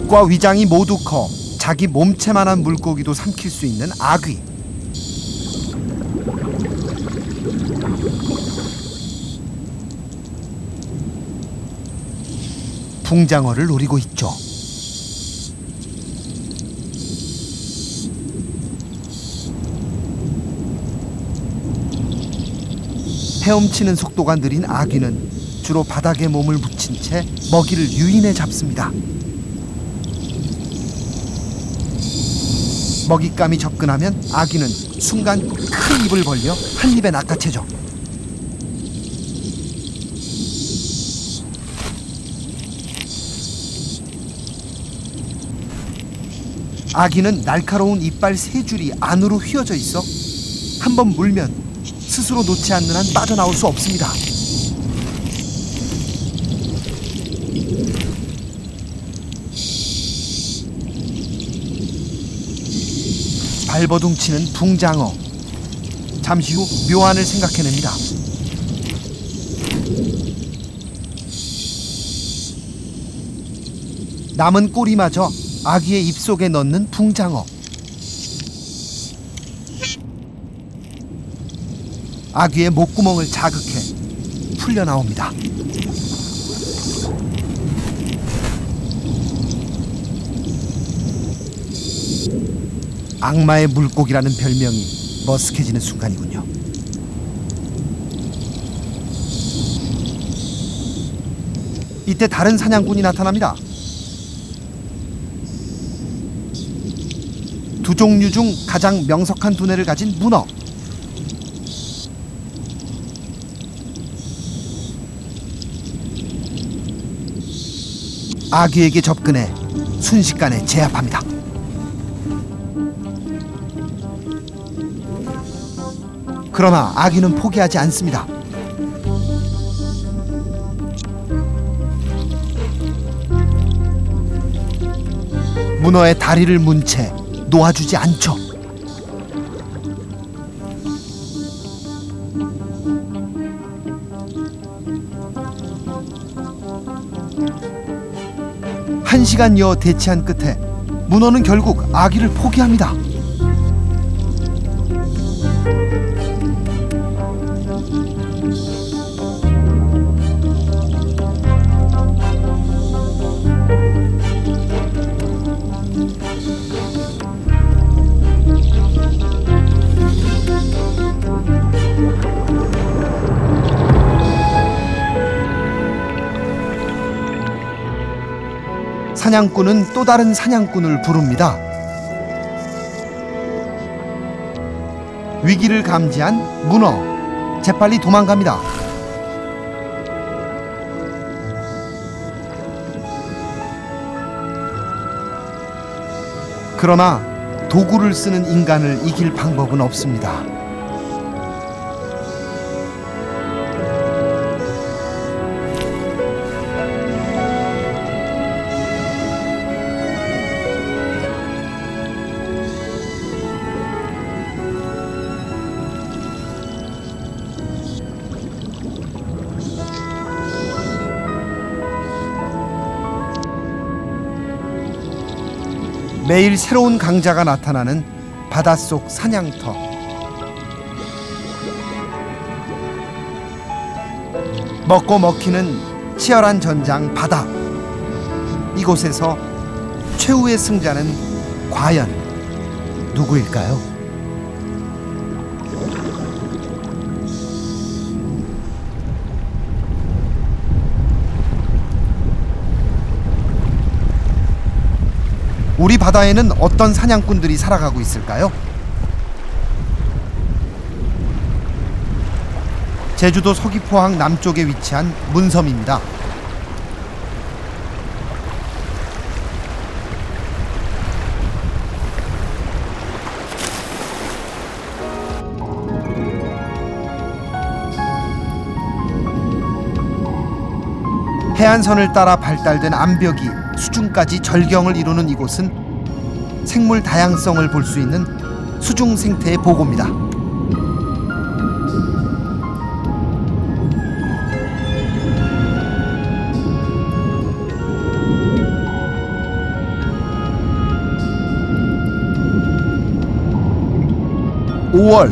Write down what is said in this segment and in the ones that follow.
입과 위장이 모두 커 자기 몸체만한 물고기도 삼킬 수 있는 아귀. 붕장어를 노리고 있죠. 헤엄치는 속도가 느린 아귀는 주로 바닥에 몸을 묻힌 채 먹이를 유인해 잡습니다. 먹잇감이 접근하면 아귀는 순간 큰 입을 벌려 한 입에 낚아채죠. 아귀는 날카로운 이빨 세 줄이 안으로 휘어져 있어 한번 물면 스스로 놓지 않는 한 빠져나올 수 없습니다. 발버둥치는 붕장어. 잠시 후 묘안을 생각해냅니다. 남은 꼬리마저 아귀의 입속에 넣는 붕장어. 아귀의 목구멍을 자극해 풀려 나옵니다. 악마의 물고기라는 별명이 머쓱해지는 순간이군요. 이때 다른 사냥꾼이 나타납니다. 두 종류 중 가장 명석한 두뇌를 가진 문어. 아귀에게 접근해 순식간에 제압합니다. 그러나 아귀는 포기하지 않습니다. 문어의 다리를 문 채 놓아주지 않죠. 한 시간여 대치한 끝에 문어는 결국 아귀를 포기합니다. 사냥꾼은 또 다른 사냥꾼을 부릅니다. 위기를 감지한 문어, 재빨리 도망갑니다. 그러나 도구를 쓰는 인간을 이길 방법은 없습니다. 매일 새로운 강자가 나타나는 바닷속 사냥터. 먹고 먹히는 치열한 전장 바다. 이곳에서 최후의 승자는 과연 누구일까요? 우리 바다에는 어떤 사냥꾼들이 살아가고 있을까요? 제주도 서귀포항 남쪽에 위치한 문섬입니다. 해안선을 따라 발달된 암벽이 수중까지 절경을 이루는 이곳은 생물 다양성을 볼 수 있는 수중 생태의 보고입니다. 5월,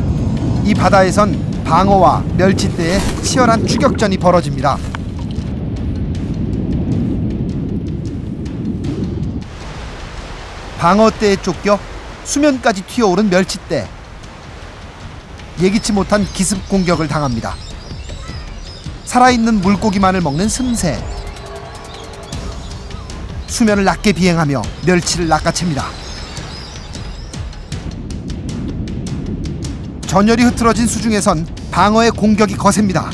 이 바다에선 방어와 멸치떼의 치열한 추격전이 벌어집니다. 방어떼에 쫓겨 수면까지 튀어오른 멸치떼. 예기치 못한 기습 공격을 당합니다. 살아있는 물고기만을 먹는 슴새. 수면을 낮게 비행하며 멸치를 낚아챕니다. 전열이 흐트러진 수중에선 방어의 공격이 거셉니다.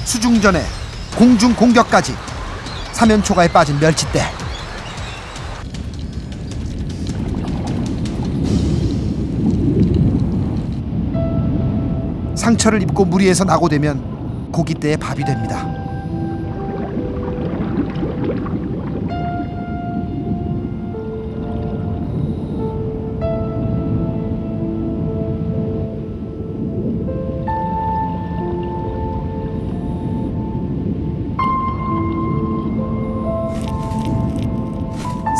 수중전에 공중 공격까지. 사면초가에 빠진 멸치떼. 상처를 입고 무리에서 낙오되면 고깃떼의 밥이 됩니다.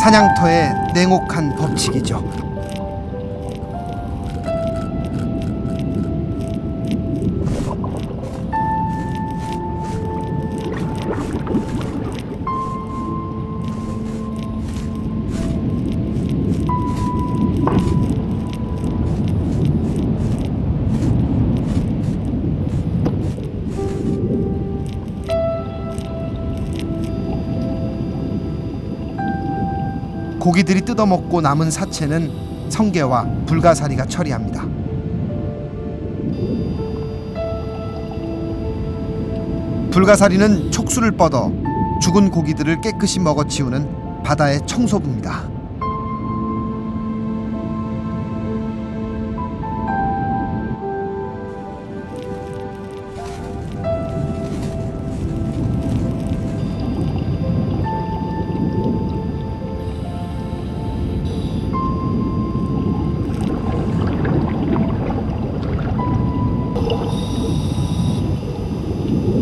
사냥터의 냉혹한 법칙이죠. 고기들이 뜯어먹고 남은 사체는 성게와 불가사리가 처리합니다. 불가사리는 촉수를 뻗어 죽은 고기들을 깨끗이 먹어치우는 바다의 청소부입니다.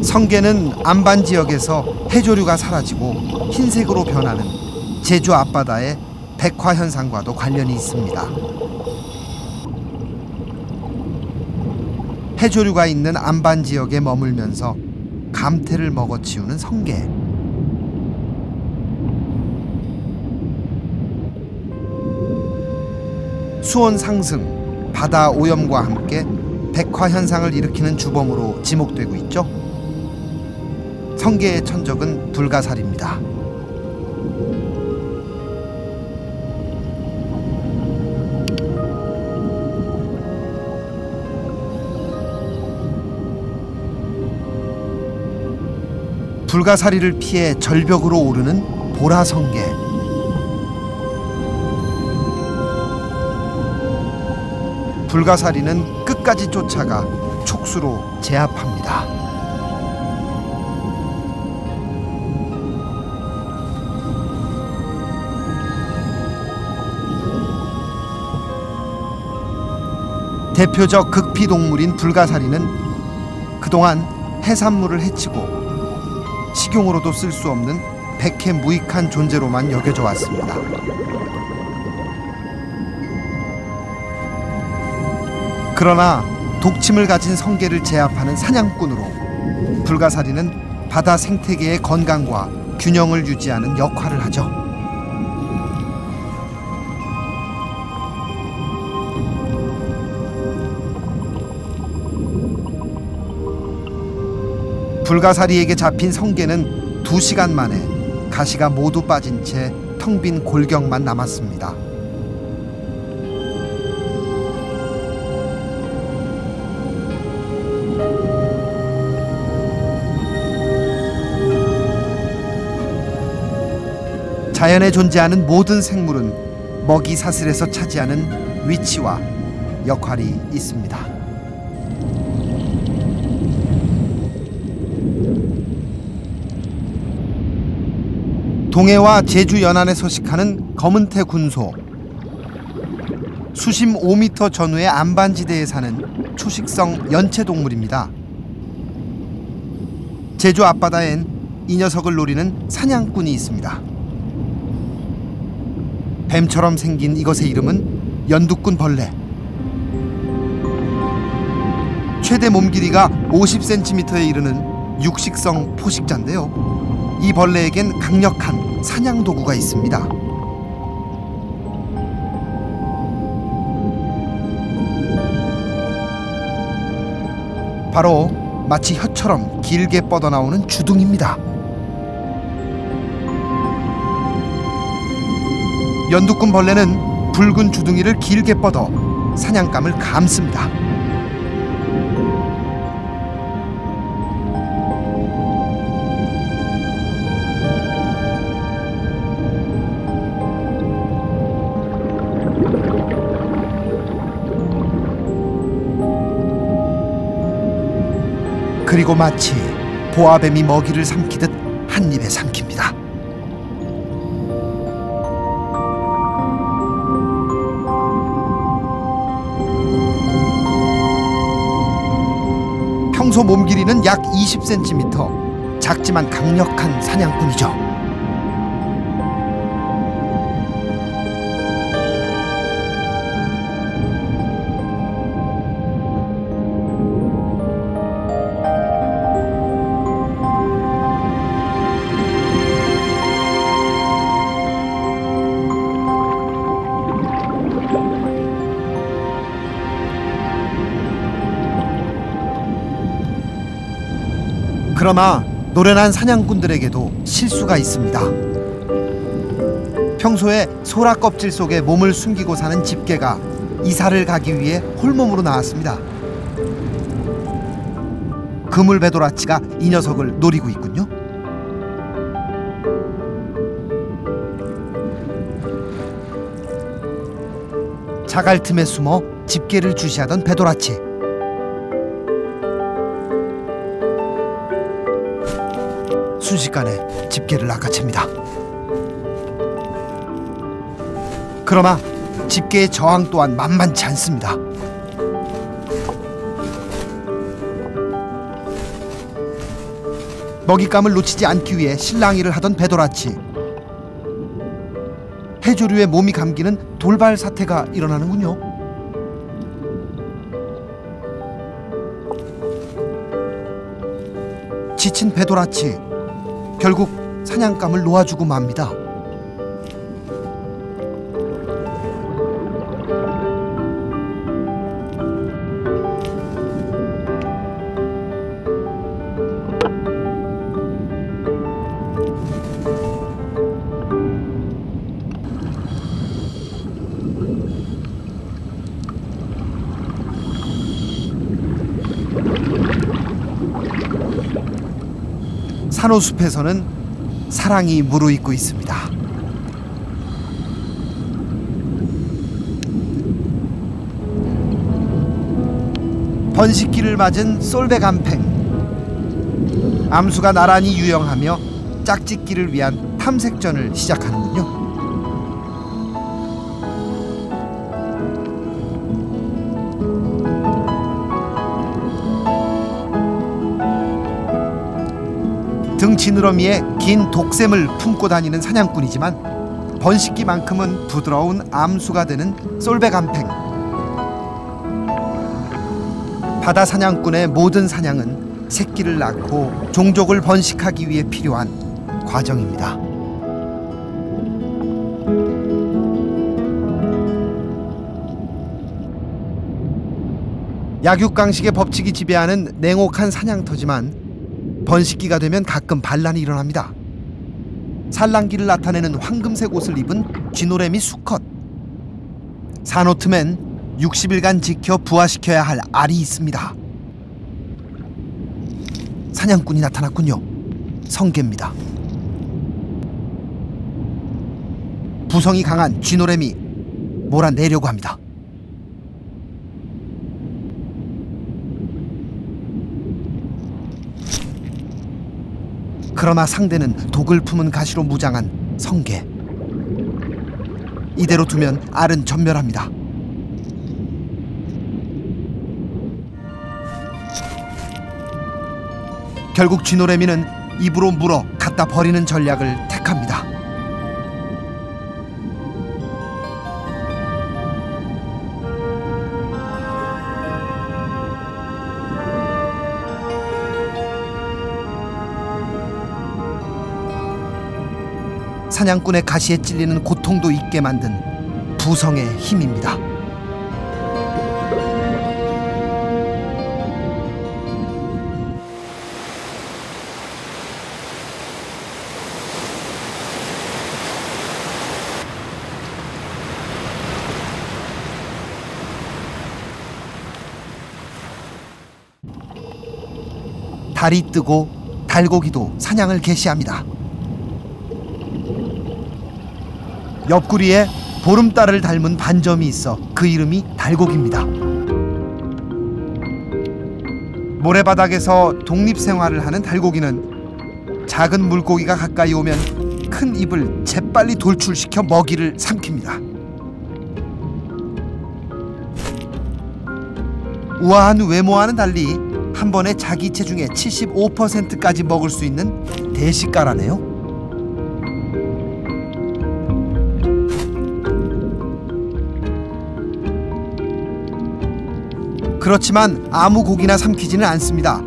성게는 안반 지역에서 해조류가 사라지고 흰색으로 변하는 제주 앞바다의 백화 현상과도 관련이 있습니다. 해조류가 있는 안반 지역에 머물면서 감태를 먹어치우는 성게. 수온 상승, 바다 오염과 함께 백화 현상을 일으키는 주범으로 지목되고 있죠. 성게의 천적은 불가사리입니다. 불가사리를 피해 절벽으로 오르는 보라성게. 불가사리는 끝까지 쫓아가 촉수로 제압합니다. 대표적 극피 동물인 불가사리는 그동안 해산물을 해치고 식용으로도 쓸 수 없는 백해무익한 존재로만 여겨져 왔습니다. 그러나 독침을 가진 성게를 제압하는 사냥꾼으로 불가사리는 바다 생태계의 건강과 균형을 유지하는 역할을 하죠. 불가사리에게 잡힌 성게는 2시간 만에 가시가 모두 빠진 채 텅 빈 골격만 남았습니다. 자연에 존재하는 모든 생물은 먹이 사슬에서 차지하는 위치와 역할이 있습니다. 동해와 제주 연안에 서식하는 검은태 군소. 수심 5m 전후의 안반지대에 사는 초식성 연체동물입니다. 제주 앞바다엔 이 녀석을 노리는 사냥꾼이 있습니다. 뱀처럼 생긴 이것의 이름은 연두꾼 벌레. 최대 몸 길이가 50cm에 이르는 육식성 포식자인데요. 이 벌레에겐 강력한 사냥 도구가 있습니다. 바로 마치 혀처럼 길게 뻗어나오는 주둥입니다. 연두꾼 벌레는 붉은 주둥이를 길게 뻗어 사냥감을 감습니다. 그리고 마치 보아뱀이 먹이를 삼키듯 한 입에 삼킵니다. 평소 몸 길이는 약 20cm, 작지만 강력한 사냥꾼이죠. 그러나 노련한 사냥꾼들에게도 실수가 있습니다. 평소에 소라 껍질 속에 몸을 숨기고 사는 집게가 이사를 가기 위해 홀몸으로 나왔습니다. 그물 배도라치가 이 녀석을 노리고 있군요. 자갈 틈에 숨어 집게를 주시하던 배도라치. 순식간에 집게를 낚아챕니다. 그러나 집게의 저항 또한 만만치 않습니다. 먹잇감을 놓치지 않기 위해 실랑이를 하던 배도라치. 해조류의 몸이 감기는 돌발 사태가 일어나는군요. 지친 배도라치. 결국 사냥감을 놓아주고 맙니다. 산호숲에서는 사랑이 무르익고 있습니다. 번식기를 맞은 솔베간팽. 암수가 나란히 유영하며 짝짓기를 위한 탐색전을 시작하는군요. 등 지느러미에 긴 독샘을 품고 다니는 사냥꾼이지만 번식기만큼은 부드러운 암수가 되는 솔베간팽. 바다 사냥꾼의 모든 사냥은 새끼를 낳고 종족을 번식하기 위해 필요한 과정입니다. 약육강식의 법칙이 지배하는 냉혹한 사냥터지만 번식기가 되면 가끔 반란이 일어납니다. 산란기를 나타내는 황금색 옷을 입은 쥐노래미 수컷. 산호 틈엔 60일간 지켜 부화시켜야 할 알이 있습니다. 사냥꾼이 나타났군요. 성게입니다. 부성이 강한 쥐노래미 몰아내려고 합니다. 그러나 상대는 독을 품은 가시로 무장한 성게. 이대로 두면 알은 전멸합니다. 결국 쥐노래미는 입으로 물어 갖다 버리는 전략을 택합니다. 사냥꾼의 가시에 찔리는 고통도 있게 만든 부성의 힘입니다. 달이 뜨고 달고기도 사냥을 개시합니다. 옆구리에 보름달을 닮은 반점이 있어 그 이름이 달고기입니다. 모래바닥에서 독립생활을 하는 달고기는 작은 물고기가 가까이 오면 큰 입을 재빨리 돌출시켜 먹이를 삼킵니다. 우아한 외모와는 달리 한 번에 자기 체중의 75%까지 먹을 수 있는 대식가라네요. 그렇지만 아무 고기나 삼키지는 않습니다.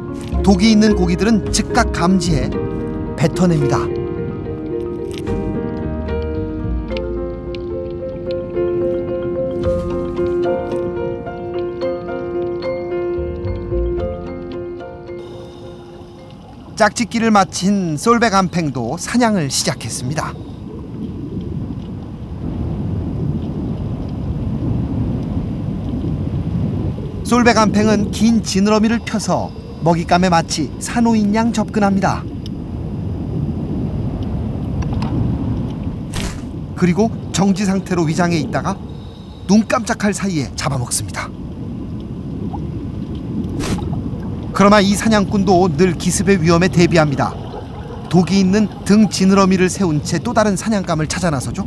독이 있는 고기들은 즉각 감지해 뱉어냅니다. 짝짓기를 마친 솔베간팽도 사냥을 시작했습니다. 솔베간팽은 긴 지느러미를 펴서 먹잇감에 마치 사노인 양 접근합니다. 그리고 정지 상태로 위장해 있다가 눈 깜짝할 사이에 잡아먹습니다. 그러나 이 사냥꾼도 늘 기습의 위험에 대비합니다. 독이 있는 등 지느러미를 세운 채 또 다른 사냥감을 찾아 나서죠.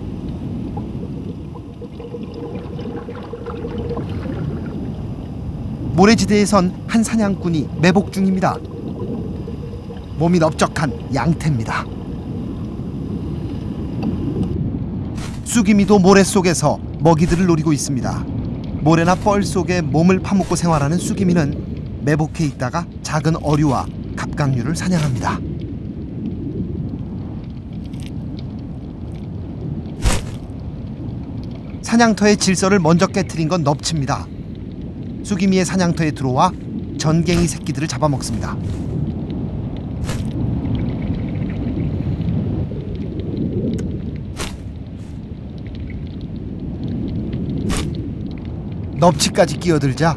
모래지대에선 한 사냥꾼이 매복 중입니다. 몸이 넓적한 양태입니다. 쑥이미도 모래 속에서 먹이들을 노리고 있습니다. 모래나 뻘 속에 몸을 파묻고 생활하는 쑥이미는 매복해 있다가 작은 어류와 갑각류를 사냥합니다. 사냥터의 질서를 먼저 깨트린 건 넙치입니다. 쑥이미의 사냥터에 들어와 전갱이 새끼들을 잡아먹습니다. 넙치까지 끼어들자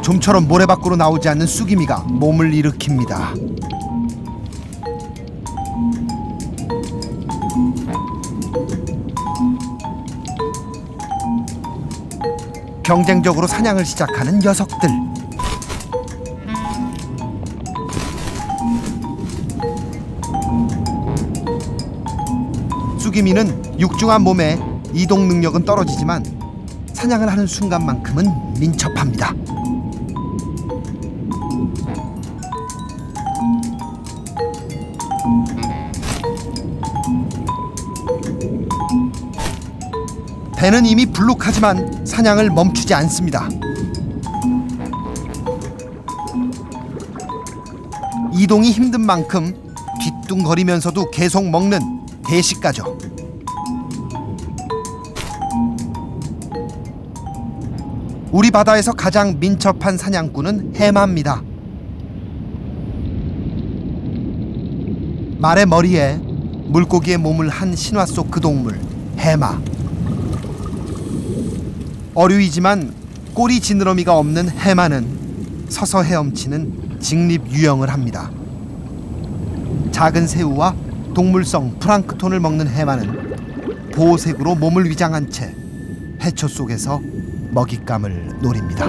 좀처럼 모래 밖으로 나오지 않는 쑥이미가 몸을 일으킵니다. 경쟁적으로 사냥을 시작하는 녀석들. 쑥이미는 육중한 몸에 이동 능력은 떨어지지만 사냥을 하는 순간만큼은 민첩합니다. 배는 이미 불룩하지만 사냥을 멈추지 않습니다. 이동이 힘든 만큼 뒤뚱거리면서도 계속 먹는 대식가죠. 우리 바다에서 가장 민첩한 사냥꾼은 해마입니다. 말의 머리에 물고기의 몸을 한 신화 속 그 동물, 해마. 어류이지만 꼬리 지느러미가 없는 해마는 서서 헤엄치는 직립 유영을 합니다. 작은 새우와 동물성 플랑크톤을 먹는 해마는 보호색으로 몸을 위장한 채 해초 속에서 먹잇감을 노립니다.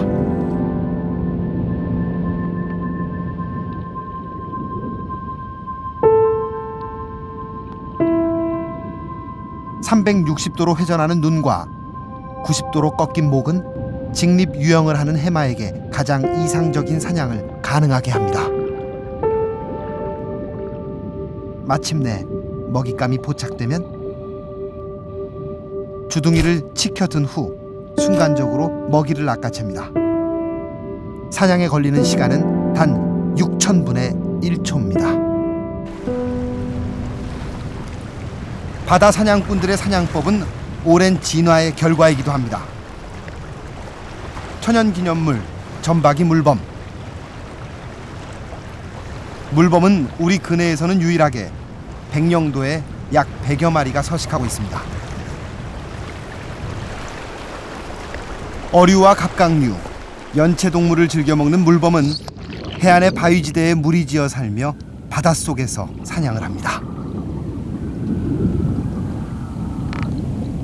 (360도로) 회전하는 눈과 90도로 꺾인 목은 직립 유영을 하는 해마에게 가장 이상적인 사냥을 가능하게 합니다. 마침내 먹잇감이 포착되면 주둥이를 치켜든 후 순간적으로 먹이를 낚아챕니다. 사냥에 걸리는 시간은 단 6,000분의 1초입니다. 바다 사냥꾼들의 사냥법은 오랜 진화의 결과이기도 합니다. 천연기념물 점박이 물범. 물범은 우리 근해에서는 유일하게 백령도에 약 100여 마리가 서식하고 있습니다. 어류와 갑각류, 연체동물을 즐겨 먹는 물범은 해안의 바위지대에 무리지어 살며 바닷속에서 사냥을 합니다.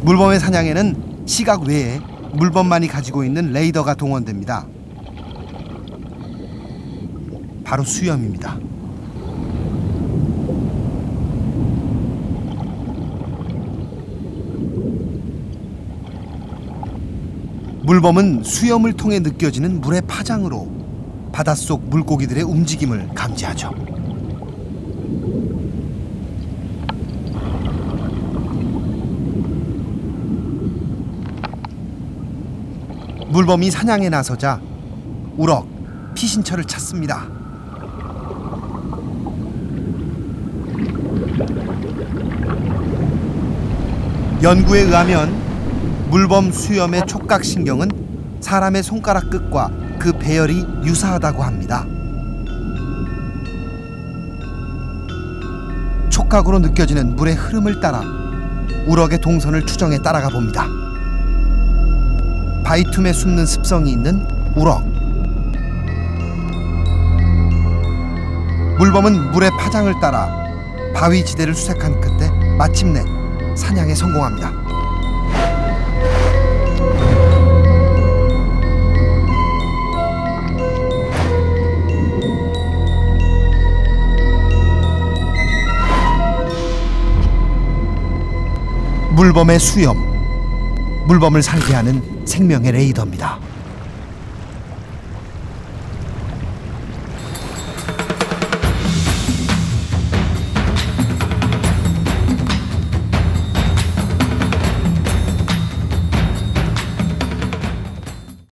물범의 사냥에는 시각 외에 물범만이 가지고 있는 레이더가 동원됩니다. 바로 수염입니다. 물범은 수염을 통해 느껴지는 물의 파장으로 바닷속 물고기들의 움직임을 감지하죠. 물범이 사냥에 나서자 우럭, 피신처를 찾습니다. 연구에 의하면 물범 수염의 촉각신경은 사람의 손가락 끝과 그 배열이 유사하다고 합니다. 촉각으로 느껴지는 물의 흐름을 따라 우럭의 동선을 추정해 따라가 봅니다. 바위 틈에 숨는 습성이 있는 우럭. 물범은 물의 파장을 따라 바위 지대를 수색한 끝에 마침내 사냥에 성공합니다. 물범의 수염, 물범을 살게 하는 생명의 레이더입니다.